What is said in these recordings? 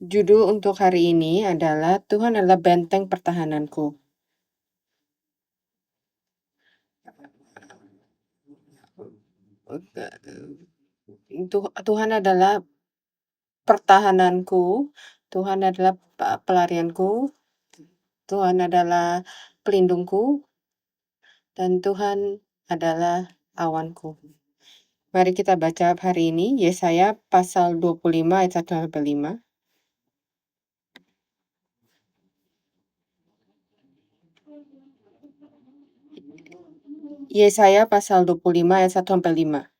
Judul untuk hari ini adalah Tuhan adalah benteng pertahananku. Tuhan adalah pertahananku, Tuhan adalah pelarianku, Tuhan adalah pelindungku, dan Tuhan adalah awanku. Mari kita baca hari ini Yesaya pasal 25 ayat 1 sampai 5. Yesaya pasal 25 ayat 1 sampai 5.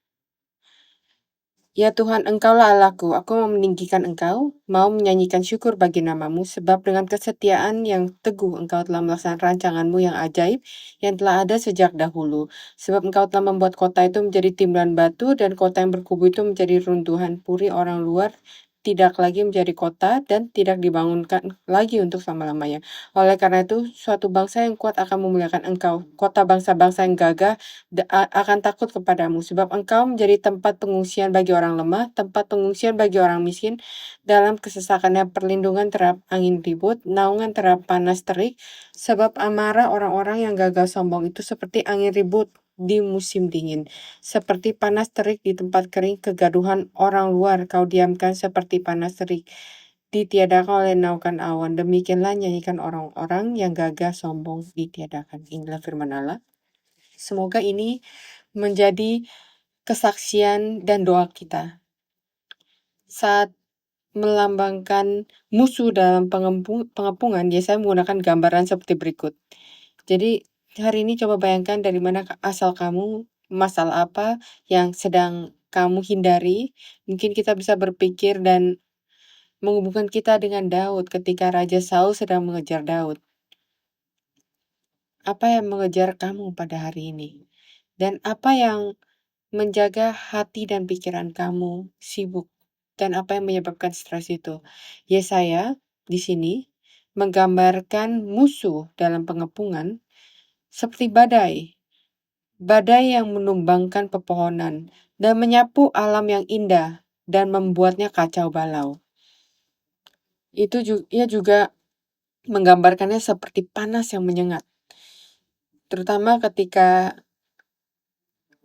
Ya Tuhan, Engkaulah Allahku, aku mau meninggikan Engkau, mau menyanyikan syukur bagi namamu, sebab dengan kesetiaan yang teguh Engkau telah melaksanakan rancanganmu yang ajaib, yang telah ada sejak dahulu. Sebab Engkau telah membuat kota itu menjadi timbunan batu, dan kota yang berkubu itu menjadi runtuhan puri orang luar, tidak lagi menjadi kota, dan tidak dibangunkan lagi untuk selama-lamanya. Oleh karena itu, suatu bangsa yang kuat akan memuliakan Engkau, kota bangsa-bangsa yang gagah akan takut kepadamu, sebab Engkau menjadi tempat pengungsian bagi orang lemah, tempat pengungsian bagi orang miskin, dalam kesesakannya perlindungan terhadap angin ribut, naungan terhadap panas terik, sebab amarah orang-orang yang gagal sombong itu seperti angin ribut di musim dingin, seperti panas terik di tempat kering, kegaduhan orang luar kau diamkan seperti panas terik, ditiadakan oleh naukan awan. Demikianlah nyanyikan orang-orang yang gagah sombong ditiadakan. Inilah firman Allah. Semoga ini menjadi kesaksian dan doa kita saat melambangkan musuh dalam pengepungan. Yesaya menggunakan gambaran seperti berikut. Jadi hari ini coba bayangkan dari mana asal kamu, masalah apa yang sedang kamu hindari. Mungkin kita bisa berpikir dan menghubungkan kita dengan Daud ketika Raja Saul sedang mengejar Daud. Apa yang mengejar kamu pada hari ini? Dan apa yang menjaga hati dan pikiran kamu sibuk, dan apa yang menyebabkan stres itu? Yesaya di sini menggambarkan musuh dalam pengepungan seperti badai yang menumbangkan pepohonan dan menyapu alam yang indah dan membuatnya kacau balau. Ia juga menggambarkannya seperti panas yang menyengat, terutama ketika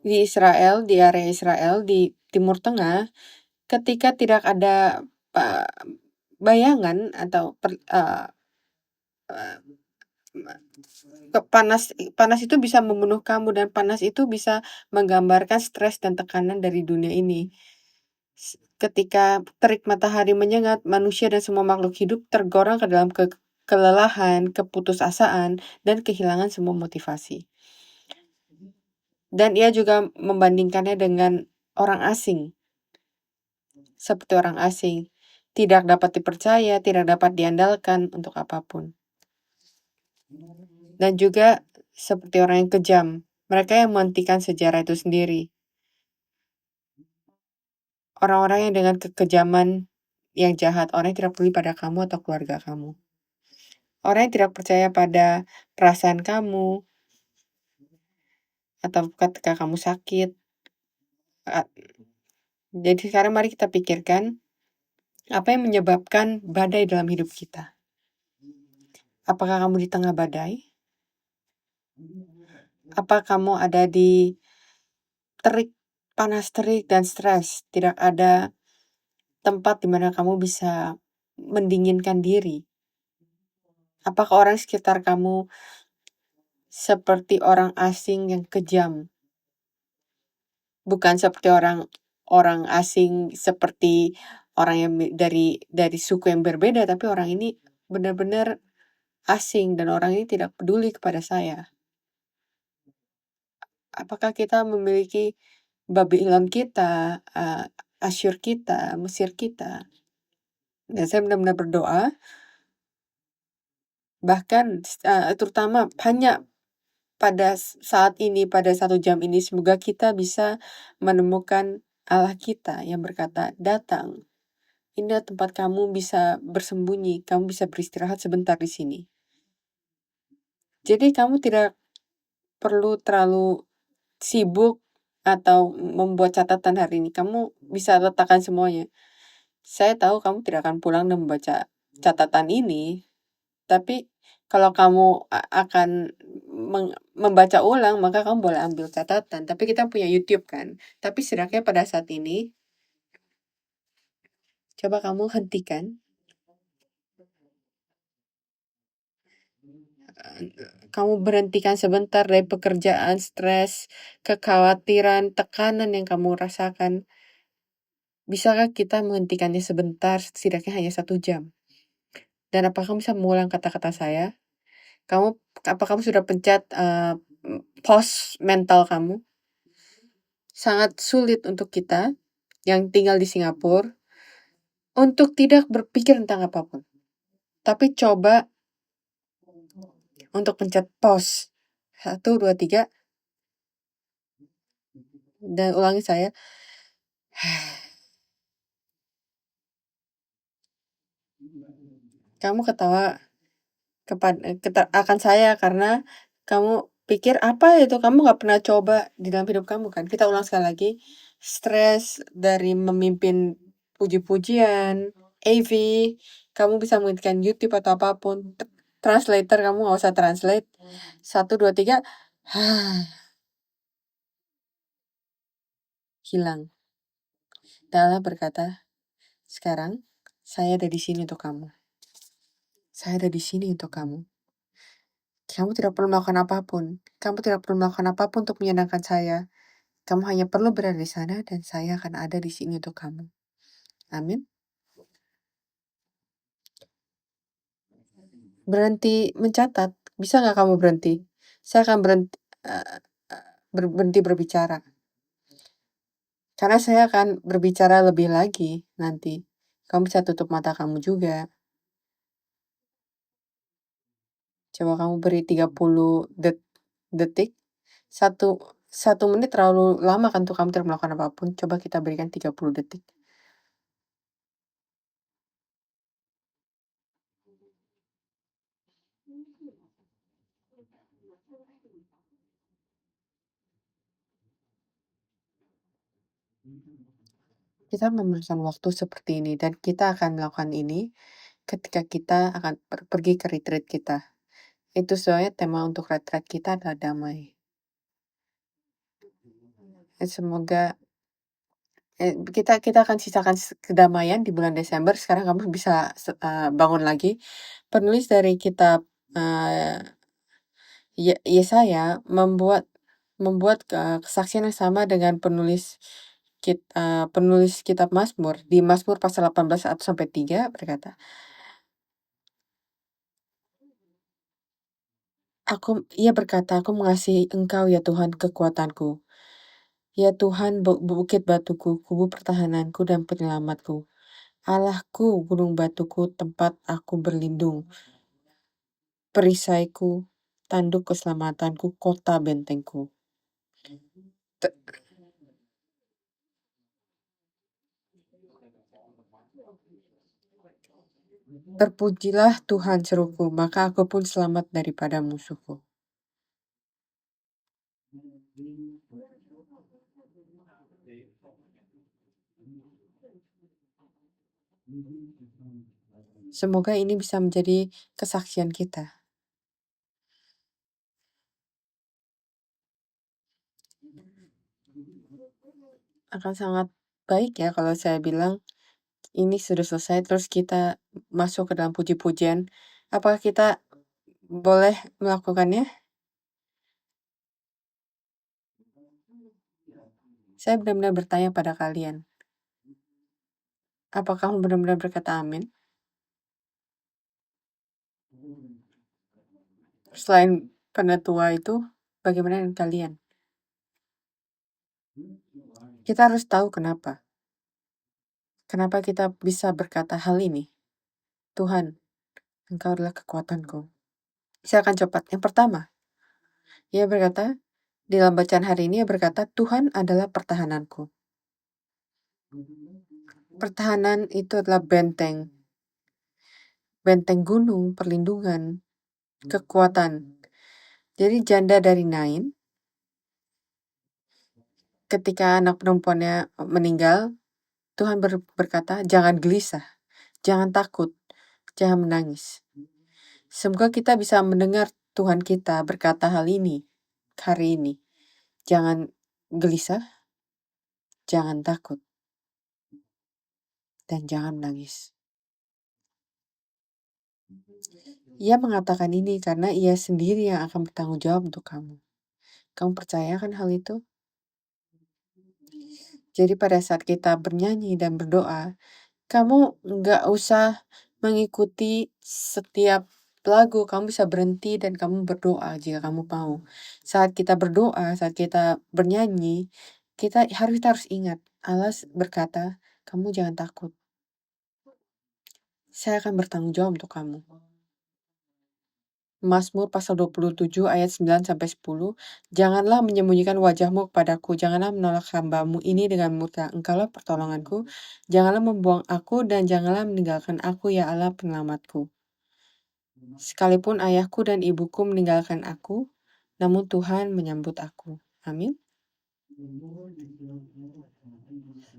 di Israel, di area Israel, di Timur Tengah, ketika tidak ada bayangan atau panas itu bisa membunuh kamu, dan panas itu bisa menggambarkan stres dan tekanan dari dunia ini. Ketika terik matahari menyengat, manusia dan semua makhluk hidup tergoreng ke dalam kelelahan, keputusasaan, dan kehilangan semua motivasi. Dan ia juga membandingkannya dengan orang asing. Seperti orang asing, tidak dapat dipercaya, tidak dapat diandalkan untuk apapun. Dan juga seperti orang yang kejam, mereka yang menghentikan sejarah itu sendiri. Orang-orang yang dengan kekejaman yang jahat, orang yang tidak peduli pada kamu atau keluarga kamu. Orang yang tidak percaya pada perasaan kamu, atau ketika kamu sakit. Jadi sekarang mari kita pikirkan, apa yang menyebabkan badai dalam hidup kita? Apakah kamu di tengah badai? Apa kamu ada di panas terik dan stres? Tidak ada tempat di mana kamu bisa mendinginkan diri? Apakah orang sekitar kamu seperti orang asing yang kejam? Bukan seperti orang asing seperti orang yang dari suku yang berbeda, tapi orang ini benar-benar asing dan orang ini tidak peduli kepada saya. Apakah kita memiliki Babylon kita, Asyur kita, Mesir kita? Dan saya benar-benar berdoa, bahkan terutama hanya pada saat ini, pada 1 jam ini, semoga kita bisa menemukan Allah kita yang berkata, datang. Inilah tempat kamu bisa bersembunyi, kamu bisa beristirahat sebentar di sini. Jadi kamu tidak perlu terlalu sibuk atau membuat catatan hari ini. Kamu bisa letakkan semuanya. Saya tahu kamu tidak akan pulang dan membaca catatan ini, tapi kalau kamu akan membaca ulang, maka kamu boleh ambil catatan. Tapi kita punya YouTube kan. Tapi setidaknya pada saat ini, coba kamu hentikan. Kamu berhentikan sebentar dari pekerjaan, stres, kekhawatiran, tekanan yang kamu rasakan. Bisakah kita menghentikannya sebentar, setidaknya hanya 1 jam? Dan apakah kamu bisa mengulang kata-kata saya? Apa kamu sudah pencet pause mental kamu? Sangat sulit untuk kita yang tinggal di Singapura untuk tidak berpikir tentang apapun. Tapi coba untuk pencet pause. 1, 2, 3. Dan ulangi saya. Kamu ketawa akan saya karena kamu pikir apa itu, kamu gak pernah coba di dalam hidup kamu kan. Kita ulang sekali lagi. Stres dari memimpin puji-pujian, AV, kamu bisa menghentikan YouTube atau apapun. Translator kamu gak usah translate. 1, 2, 3. Hilang. Dan Allah berkata, sekarang saya ada di sini untuk kamu. Saya ada di sini untuk kamu. Kamu tidak perlu melakukan apapun. Kamu tidak perlu melakukan apapun untuk menyenangkan saya. Kamu hanya perlu berada di sana dan saya akan ada di sini untuk kamu. Amin. Berhenti mencatat. Bisa nggak kamu berhenti? Saya akan berhenti berbicara. Karena saya akan berbicara lebih lagi nanti. Kamu bisa tutup mata kamu juga. Coba kamu beri 30 detik. Satu menit terlalu lama kan untuk kamu tidak melakukan apapun. Coba kita berikan 30 detik. Kita memerlukan waktu seperti ini dan kita akan melakukan ini ketika kita akan pergi ke retreat kita. Itu soalnya tema untuk retreat kita adalah damai. Semoga kita akan sisakan kedamaian di bulan Desember. Sekarang kamu bisa bangun lagi. Penulis dari kitab Yesaya membuat kesaksian yang sama dengan penulis kitab Mazmur. Di Mazmur pasal 18 1-3 berkata, ia berkata, aku mengasihi engkau ya Tuhan kekuatanku. Ya Tuhan bukit batuku, kubu pertahananku dan penyelamatku. Allahku, gunung batuku, tempat aku berlindung. Perisaiku, tanduk keselamatanku, kota bentengku. Terpujilah Tuhan seruku, maka aku pun selamat daripada musuhku. Semoga ini bisa menjadi kesaksian kita. Akan sangat baik ya kalau saya bilang ini sudah selesai terus kita masuk ke dalam puji-pujian. Apakah kita boleh melakukannya? Saya benar-benar bertanya pada kalian. Apakah kamu benar-benar berkata amin? Selain penetua itu, bagaimana dengan kalian? Kita harus tahu kenapa. Kenapa kita bisa berkata hal ini? Tuhan, Engkau adalah kekuatanku. Saya akan cepat. Yang pertama, ia berkata, di dalam bacaan hari ini ia berkata, Tuhan adalah pertahananku. Pertahanan itu adalah benteng. Benteng gunung, perlindungan, kekuatan. Jadi janda dari Nain, ketika anak perempuannya meninggal, Tuhan berkata, jangan gelisah, jangan takut, jangan menangis. Semoga kita bisa mendengar Tuhan kita berkata hal ini hari ini. Jangan gelisah, jangan takut, dan jangan menangis. Ia mengatakan ini karena ia sendiri yang akan bertanggung jawab untuk kamu. Kamu percaya kan hal itu? Jadi pada saat kita bernyanyi dan berdoa, kamu nggak usah mengikuti setiap lagu. Kamu bisa berhenti dan kamu berdoa jika kamu mau. Saat kita berdoa, saat kita bernyanyi, kita harus ingat, Allah berkata, kamu jangan takut. Saya akan bertanggung jawab untuk kamu. Mazmur pasal 27 ayat 9-10. Janganlah menyembunyikan wajahmu kepadaku, janganlah menolak hamba-mu ini dengan murka. Engkaulah pertolonganku, janganlah membuang aku dan janganlah meninggalkan aku, ya Allah penyelamatku. Sekalipun ayahku dan ibuku meninggalkan aku, namun Tuhan menyambut aku. Amin.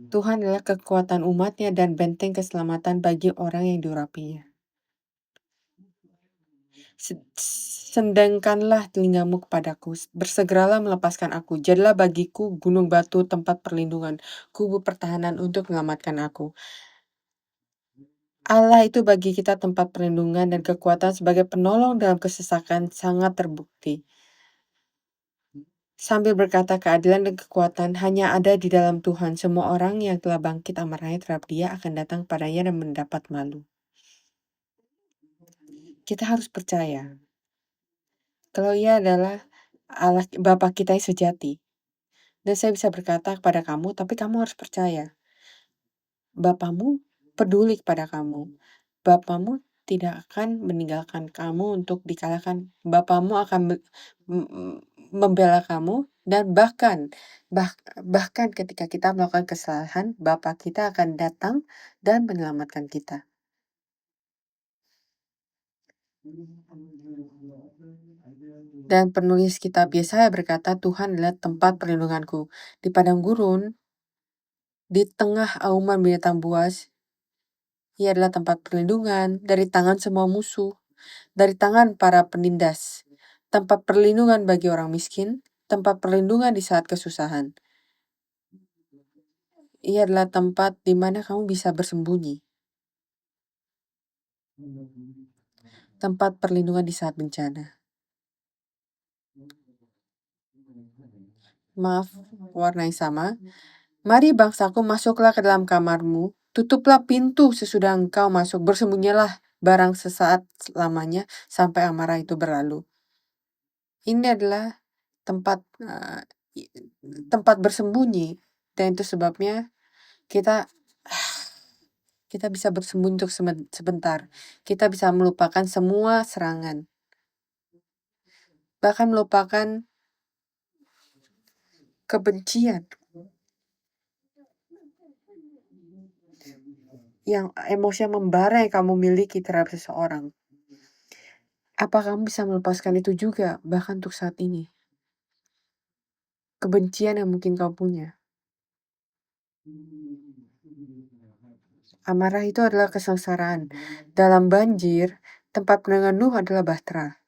Tuhan adalah kekuatan umatnya dan benteng keselamatan bagi orang yang diurapinya. Sendangkanlah telingamu kepadaku, bersegeralah melepaskan aku. Jadilah bagiku gunung batu, tempat perlindungan, kubu pertahanan untuk menyelamatkan aku. Allah itu bagi kita tempat perlindungan dan kekuatan sebagai penolong dalam kesesakan sangat terbukti. Sambil berkata keadilan dan kekuatan hanya ada di dalam Tuhan. Semua orang yang telah bangkit amarahnya terhadap Dia akan datang padanya dan mendapat malu. Kita harus percaya kalau Ia adalah Allah Bapa kita yang sejati. Dan saya bisa berkata kepada kamu, tapi kamu harus percaya. Bapamu peduli kepada kamu. Bapamu tidak akan meninggalkan kamu untuk dikalahkan. Bapamu akan membela kamu dan bahkan ketika kita melakukan kesalahan, Bapa kita akan datang dan menyelamatkan kita. Dan penulis kitab Yesaya berkata, Tuhan adalah tempat perlindunganku. Di padang gurun, di tengah auman binatang buas, Ia adalah tempat perlindungan dari tangan semua musuh, dari tangan para penindas, tempat perlindungan bagi orang miskin, tempat perlindungan di saat kesusahan. Ia adalah tempat di mana kamu bisa bersembunyi. Tempat perlindungan di saat bencana. Maaf, warna yang sama. Mari bangsaku, masuklah ke dalam kamarmu, tutuplah pintu sesudah engkau masuk, bersembunyilah barang sesaat lamanya sampai amarah itu berlalu. Ini adalah tempat bersembunyi, dan itu sebabnya kita bisa bersembunyi untuk sebentar. Kita bisa melupakan semua serangan, bahkan melupakan kebencian yang emosi yang membara yang kamu miliki terhadap seseorang. Apa kamu bisa melepaskan itu juga, bahkan untuk saat ini? Kebencian yang mungkin kau punya. Amarah itu adalah kesengsaraan. Dalam banjir, tempat penenang Nuh adalah bahtera.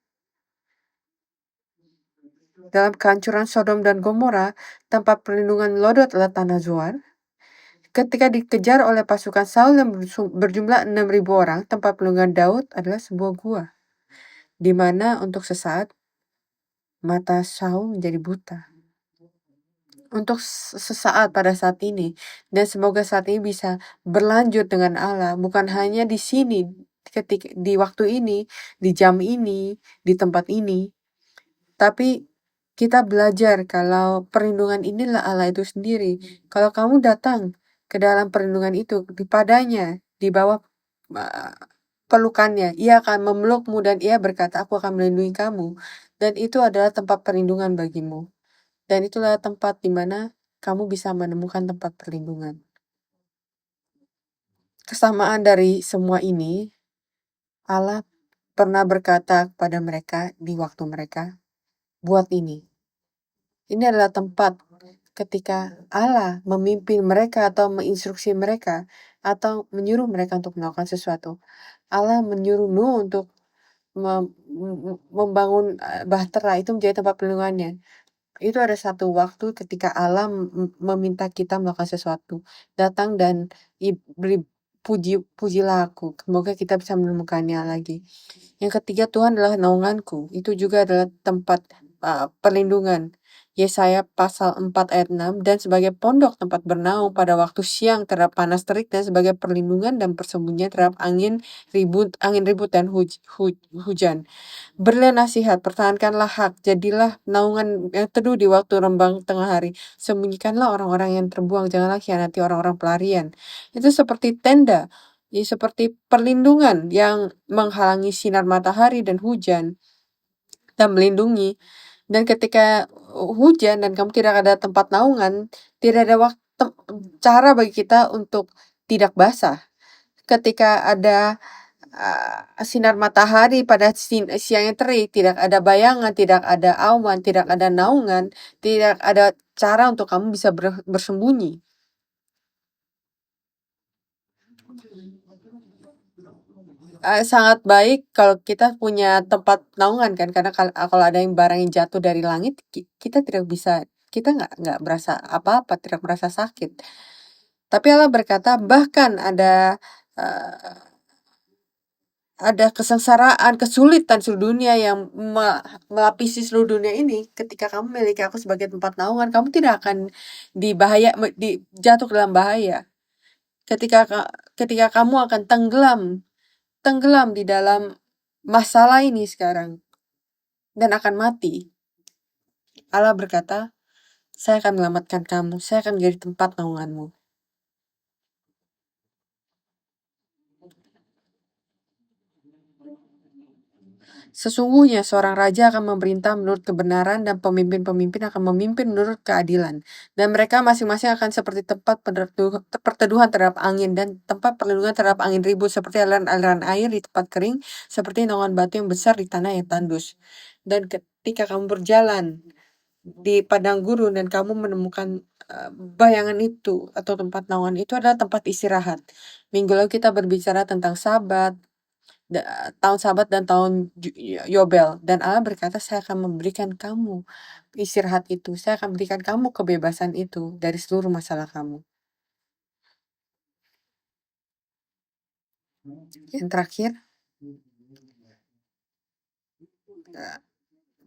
Dalam kehancuran Sodom dan Gomora, tempat perlindungan Lot adalah tanah Zoar. Ketika dikejar oleh pasukan Saul yang berjumlah 6.000 orang, tempat perlindungan Daud adalah sebuah gua, di mana untuk sesaat mata Saul menjadi buta. Untuk sesaat pada saat ini, dan semoga saat ini bisa berlanjut dengan Allah, bukan hanya di sini, ketika di waktu ini, di jam ini, di tempat ini, tapi kita belajar kalau perlindungan inilah Allah itu sendiri. Kalau kamu datang ke dalam perlindungan itu, dipadanya, di bawah pelukannya, Ia akan memelukmu dan Ia berkata, aku akan melindungi kamu. Dan itu adalah tempat perlindungan bagimu. Dan itulah tempat di mana kamu bisa menemukan tempat perlindungan. Kesamaan dari semua ini, Allah pernah berkata kepada mereka di waktu mereka, buat ini. Ini adalah tempat ketika Allah memimpin mereka atau menginstruksi mereka atau menyuruh mereka untuk melakukan sesuatu. Allah menyuruh Nuh untuk membangun bahtera itu menjadi tempat perlindungannya. Itu ada satu waktu ketika Allah meminta kita melakukan sesuatu. Datang dan beri pujilah aku. Semoga kita bisa menemukannya lagi. Yang ketiga, Tuhan adalah naunganku. Itu juga adalah tempat perlindungan. Yesaya pasal 4 ayat 6, dan sebagai pondok tempat bernaung pada waktu siang terhadap panas terik, dan sebagai perlindungan dan persembunyian terhadap angin ribut dan hujan. Berilah nasihat, pertahankanlah hak, jadilah naungan yang teduh di waktu rembang tengah hari. Sembunyikanlah orang-orang yang terbuang, janganlah khianati orang-orang pelarian. Itu seperti tenda, seperti perlindungan yang menghalangi sinar matahari dan hujan dan melindungi. Dan ketika hujan dan kamu tidak ada tempat naungan, tidak ada cara bagi kita untuk tidak basah. Ketika ada sinar matahari pada siang yang terik, tidak ada bayangan, tidak ada awan, tidak ada naungan, tidak ada cara untuk kamu bisa bersembunyi. Sangat baik kalau kita punya tempat naungan kan, karena kalau ada barang yang jatuh dari langit, kita tidak bisa, kita nggak berasa apa-apa, tidak merasa sakit. Tapi Allah berkata bahkan ada kesengsaraan, kesulitan seluruh dunia yang melapisi seluruh dunia ini. Ketika kamu memiliki aku sebagai tempat naungan, kamu tidak akan jatuh ke dalam bahaya. Ketika kamu akan tenggelam di dalam masalah ini sekarang dan akan mati, Allah berkata, saya akan menyelamatkan kamu, saya akan menjadi tempat naunganmu. Sesungguhnya seorang raja akan memerintah menurut kebenaran dan pemimpin-pemimpin akan memimpin menurut keadilan. Dan mereka masing-masing akan seperti tempat perteduhan terhadap angin dan tempat perlindungan terhadap angin ribut, seperti aliran-aliran air di tempat kering, seperti naungan batu yang besar di tanah yang tandus. Dan ketika kamu berjalan di padang gurun dan kamu menemukan bayangan itu atau tempat naungan itu adalah tempat istirahat. Minggu lalu kita berbicara tentang Sabat, tahun Sabat dan tahun Yobel, dan Allah berkata saya akan memberikan kamu istirahat itu, saya akan berikan kamu kebebasan itu dari seluruh masalah kamu. Yang terakhir,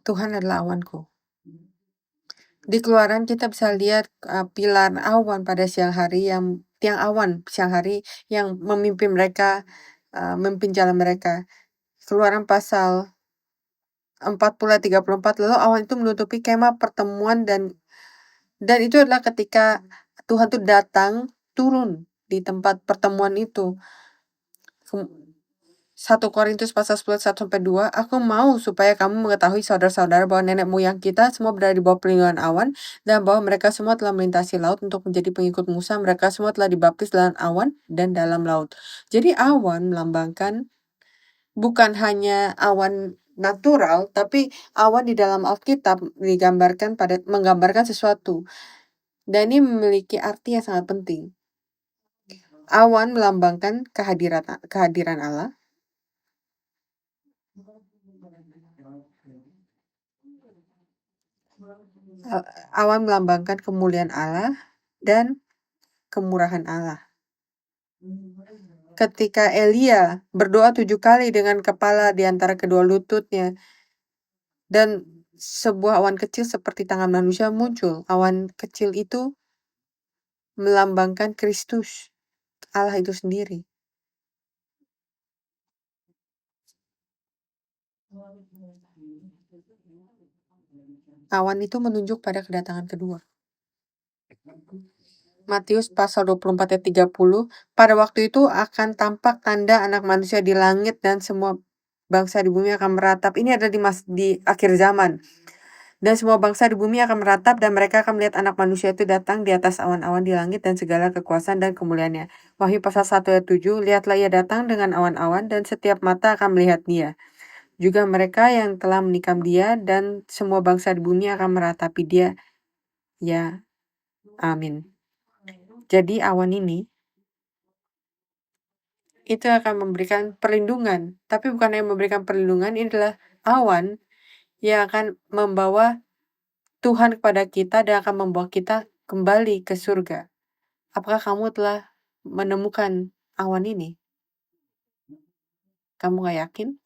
Tuhan adalah awanku. Di Keluaran kita bisa lihat pilar awan pada siang hari, yang tiang awan siang hari yang memimpin mereka, memimpin jalan mereka. Keluaran pasal 40-34, lalu awan itu menutupi kemah pertemuan dan itu adalah ketika Tuhan itu turun di tempat pertemuan itu. 1 Korintus pasal 10-1-2, aku mau supaya kamu mengetahui saudara-saudara bahwa nenek moyang kita semua berada di bawah perlindungan awan, dan bahwa mereka semua telah melintasi laut untuk menjadi pengikut Musa, mereka semua telah dibaptis dalam awan dan dalam laut. Jadi awan melambangkan bukan hanya awan natural, tapi awan di dalam Alkitab menggambarkan sesuatu. Dan ini memiliki arti yang sangat penting. Awan melambangkan kehadiran Allah. Awan melambangkan kemuliaan Allah dan kemurahan Allah. Ketika Elia berdoa 7 kali dengan kepala di antara kedua lututnya, dan sebuah awan kecil seperti tangan manusia muncul. Awan kecil itu melambangkan Kristus, Allah itu sendiri. Awan itu menunjuk pada kedatangan kedua. Matius pasal 24 ayat 30, pada waktu itu akan tampak tanda anak manusia di langit dan semua bangsa di bumi akan meratap. Ini ada di akhir zaman. Dan semua bangsa di bumi akan meratap dan mereka akan melihat anak manusia itu datang di atas awan-awan di langit dan segala kekuasaan dan kemuliaannya. Wahyu pasal 1 ayat 7, lihatlah ia datang dengan awan-awan dan setiap mata akan melihat dia. Juga mereka yang telah menikam dia dan semua bangsa di bumi akan meratapi dia. Ya, Amin. Jadi awan ini itu akan memberikan perlindungan, tapi bukan yang memberikan perlindungan, ini adalah awan yang akan membawa Tuhan kepada kita dan akan membawa kita kembali ke surga. Apakah kamu telah menemukan awan ini? Kamu gak yakin?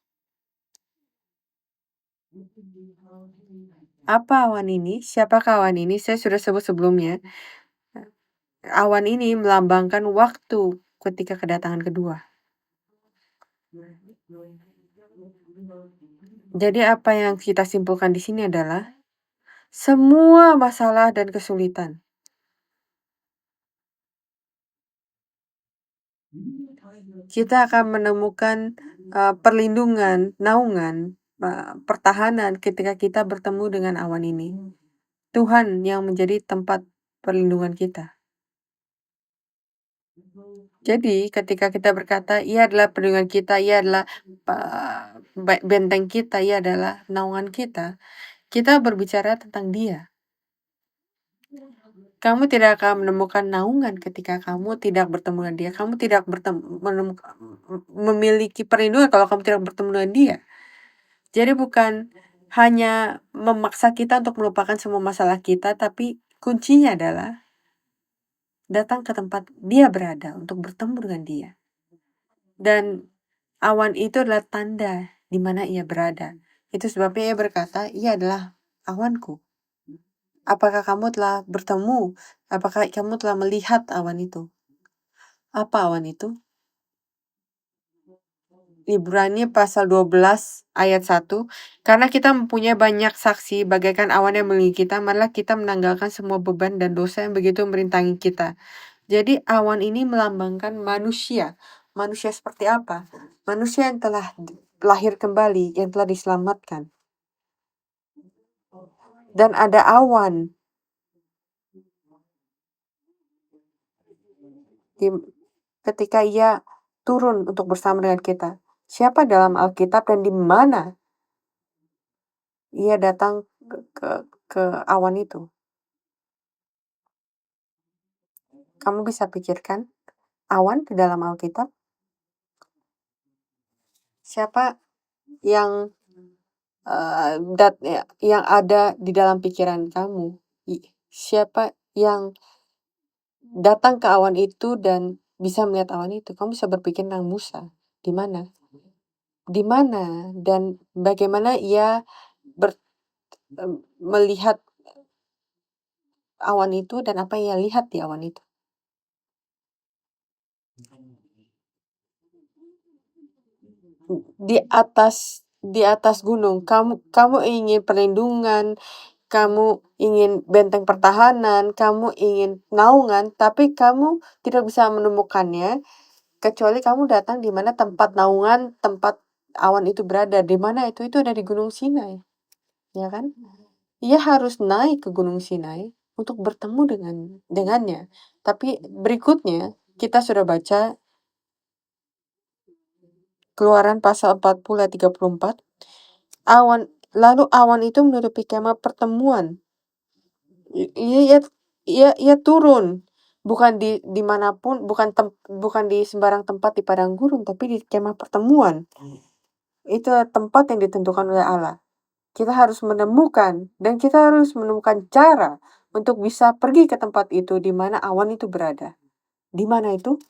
Apa awan ini? Siapakah awan ini? Saya sudah sebut sebelumnya. Awan ini melambangkan waktu ketika kedatangan kedua. Jadi apa yang kita simpulkan di sini adalah semua masalah dan kesulitan kita akan menemukan perlindungan, naungan, pertahanan ketika kita bertemu dengan awan ini. Tuhan yang menjadi tempat perlindungan kita. Jadi ketika kita berkata, ia adalah perlindungan kita, ia adalah benteng kita, ia adalah naungan kita berbicara tentang dia. Kamu tidak akan menemukan naungan ketika kamu tidak bertemu dengan dia. Kamu tidak memiliki perlindungan kalau kamu tidak bertemu dengan dia. Jadi bukan hanya memaksa kita untuk melupakan semua masalah kita, tapi kuncinya adalah datang ke tempat dia berada untuk bertemu dengan dia. Dan awan itu adalah tanda di mana ia berada. Itu sebabnya ia berkata, ia adalah awanku. Apakah kamu telah bertemu? Apakah kamu telah melihat awan itu? Apa awan itu? Ibrani pasal 12 ayat 1. Karena kita mempunyai banyak saksi bagaikan awan yang mengelilingi kita, marilah kita menanggalkan semua beban dan dosa yang begitu merintangi kita. Jadi awan ini melambangkan manusia. Manusia seperti apa? Manusia yang telah lahir kembali, yang telah diselamatkan. Dan ada awan ketika ia turun untuk bersama dengan kita. Siapa dalam Alkitab dan di mana ia datang ke awan itu? Kamu bisa pikirkan awan di dalam Alkitab? Siapa yang yang ada di dalam pikiran kamu? Siapa yang datang ke awan itu dan bisa melihat awan itu? Kamu bisa berpikir tentang Musa. Di mana? Di mana dan bagaimana ia melihat awan itu dan apa yang ia lihat di awan itu? Di atas gunung, kamu ingin perlindungan, kamu ingin benteng pertahanan, kamu ingin naungan, tapi kamu tidak bisa menemukannya kecuali kamu datang di mana tempat naungan, tempat awan itu berada. Di mana itu? Itu ada di Gunung Sinai. Ya kan? Ia harus naik ke Gunung Sinai untuk bertemu dengannya. Tapi berikutnya kita sudah baca Keluaran pasal 40 ayat 34. Lalu awan itu menutupi kemah pertemuan. Ia turun bukan di dimanapun, bukan di sembarang tempat di padang gurun, tapi di kemah pertemuan. Itu tempat yang ditentukan oleh Allah. Kita harus menemukan dan kita harus menemukan cara untuk bisa pergi ke tempat itu di mana awan itu berada. Di mana itu?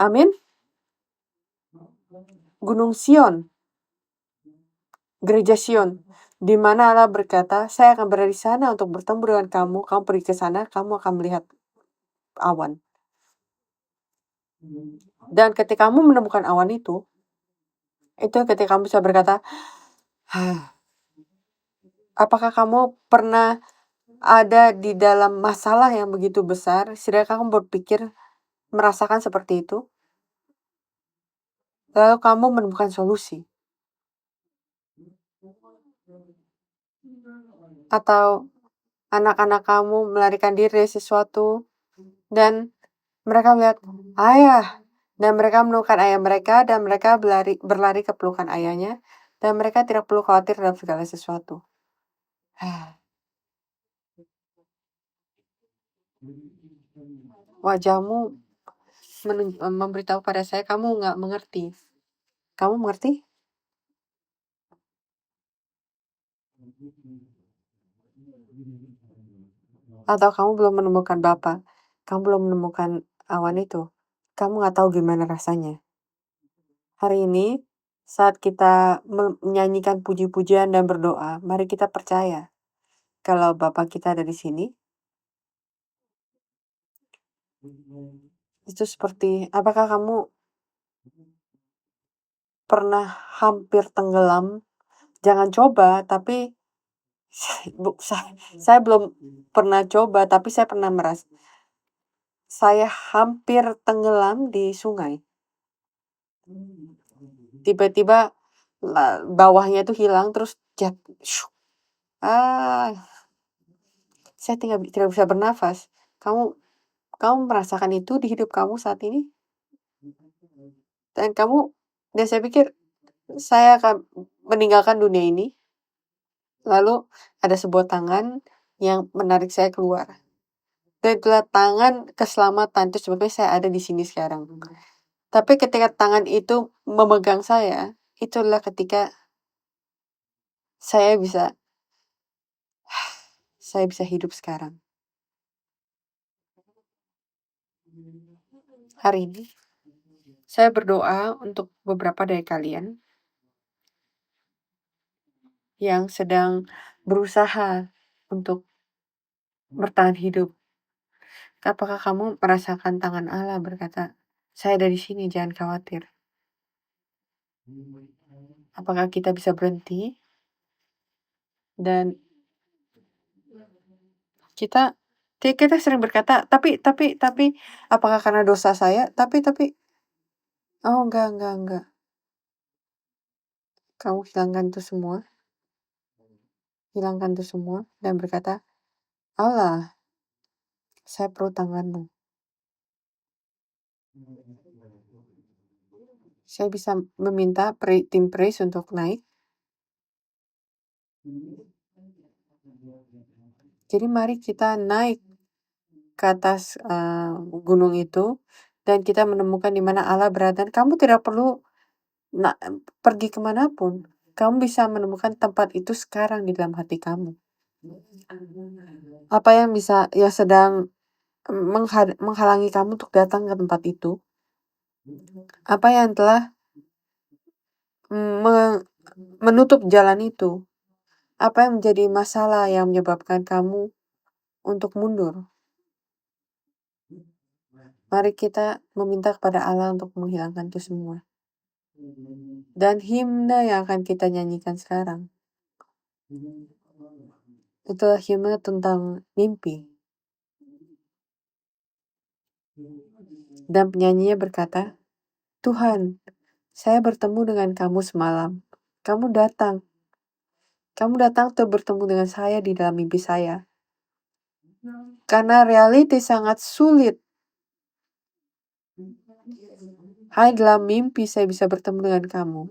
Amin. Gunung Sion. Gereja Sion. Di mana Allah berkata, saya akan berada di sana untuk bertemu dengan kamu. Kamu pergi ke sana, kamu akan melihat awan. Dan ketika kamu menemukan awan itu ketika kamu bisa berkata, apakah kamu pernah ada di dalam masalah yang begitu besar, sedangkan kamu berpikir merasakan seperti itu? Lalu kamu menemukan solusi. Atau anak-anak kamu melarikan diri dari sesuatu dan mereka melihat ayah dan mereka menemukan ayah mereka dan mereka berlari ke pelukan ayahnya dan mereka tidak perlu khawatir dalam segala sesuatu. Wajahmu memberitahu pada saya kamu nggak mengerti. Kamu mengerti? Atau kamu belum menemukan Bapa? Kamu belum menemukan awan itu? Kamu nggak tahu gimana rasanya. Hari ini, saat kita menyanyikan puji-pujian dan berdoa, mari kita percaya kalau Bapa kita ada di sini. Itu seperti, apakah kamu pernah hampir tenggelam? Jangan coba, tapi saya belum pernah coba, tapi saya pernah merasa saya hampir tenggelam di sungai. Tiba-tiba bawahnya itu hilang terus saya tidak bisa bernafas. Kamu merasakan itu di hidup kamu saat ini? Dan saya pikir saya akan meninggalkan dunia ini. Lalu ada sebuah tangan yang menarik saya keluar. Dan itulah tangan keselamatan, itu sebabnya saya ada di sini sekarang. Tapi ketika tangan itu memegang saya, itulah ketika saya bisa hidup sekarang. Hari ini, saya berdoa untuk beberapa dari kalian yang sedang berusaha untuk bertahan hidup. Apakah kamu merasakan tangan Allah berkata, saya ada di sini, jangan khawatir. Apakah kita bisa berhenti? Dan kita sering berkata, tapi, apakah karena dosa saya? Oh enggak. Kamu hilangkan itu semua, dan berkata, Allah, saya perlu tanganmu. Saya bisa meminta tim praise untuk naik. Jadi mari kita naik ke atas gunung itu, dan kita menemukan di mana Allah berada. Dan kamu tidak perlu pergi kemanapun. Kamu bisa menemukan tempat itu sekarang di dalam hati kamu. Apa yang sedang menghalangi kamu untuk datang ke tempat itu? Apa yang telah menutup jalan itu? Apa yang menjadi masalah yang menyebabkan kamu untuk mundur? Mari kita meminta kepada Allah untuk menghilangkan itu semua. Dan himne yang akan kita nyanyikan sekarang, itulah himne tentang mimpi. Dan penyanyinya berkata, Tuhan, saya bertemu dengan kamu semalam. Kamu datang untuk bertemu dengan saya di dalam mimpi saya. Karena realiti sangat sulit. Hanya dalam mimpi saya bisa bertemu dengan kamu.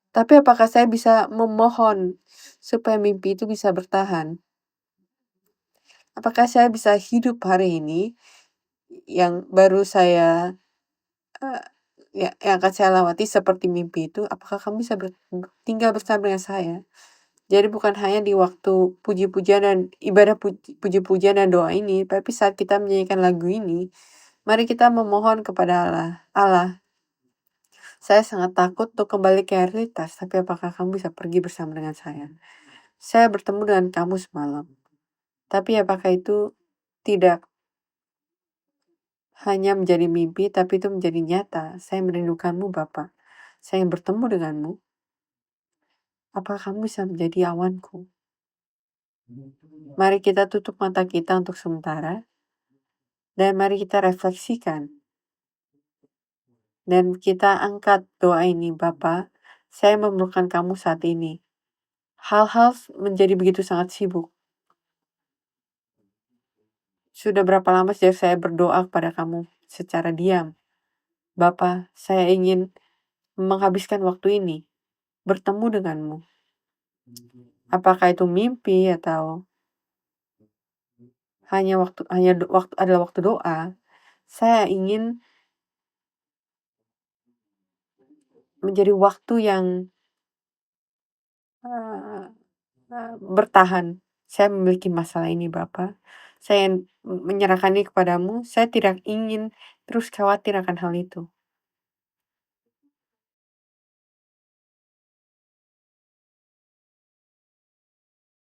Tapi apakah saya bisa memohon supaya mimpi itu bisa bertahan? Apakah saya bisa hidup hari ini yang baru saya yang akan saya lewati seperti mimpi itu? Apakah kamu bisa tinggal bersama dengan saya? Jadi bukan hanya di waktu puji-pujian dan ibadah puji-pujian dan doa ini, tapi saat kita menyanyikan lagu ini, mari kita memohon kepada Allah, saya sangat takut untuk kembali ke realitas, tapi apakah kamu bisa pergi bersama dengan saya? Saya bertemu dengan kamu semalam. Tapi apakah itu tidak hanya menjadi mimpi, tapi itu menjadi nyata? Saya merindukanmu, Bapak. Saya ingin bertemu denganmu. Apakah kamu bisa menjadi awanku? Mari kita tutup mata kita untuk sementara. Dan mari kita refleksikan. Dan kita angkat doa ini, Bapa. Saya memerlukan kamu saat ini. Hal-hal menjadi begitu sangat sibuk. Sudah berapa lama sejak saya berdoa kepada kamu secara diam. Bapa, saya ingin menghabiskan waktu ini bertemu denganmu. Apakah itu mimpi atau waktu adalah waktu doa, saya ingin menjadi waktu yang, eee bertahan. Saya memiliki masalah ini Bapa, saya menyerahkan ini kepadamu, saya tidak ingin terus khawatir akan hal itu.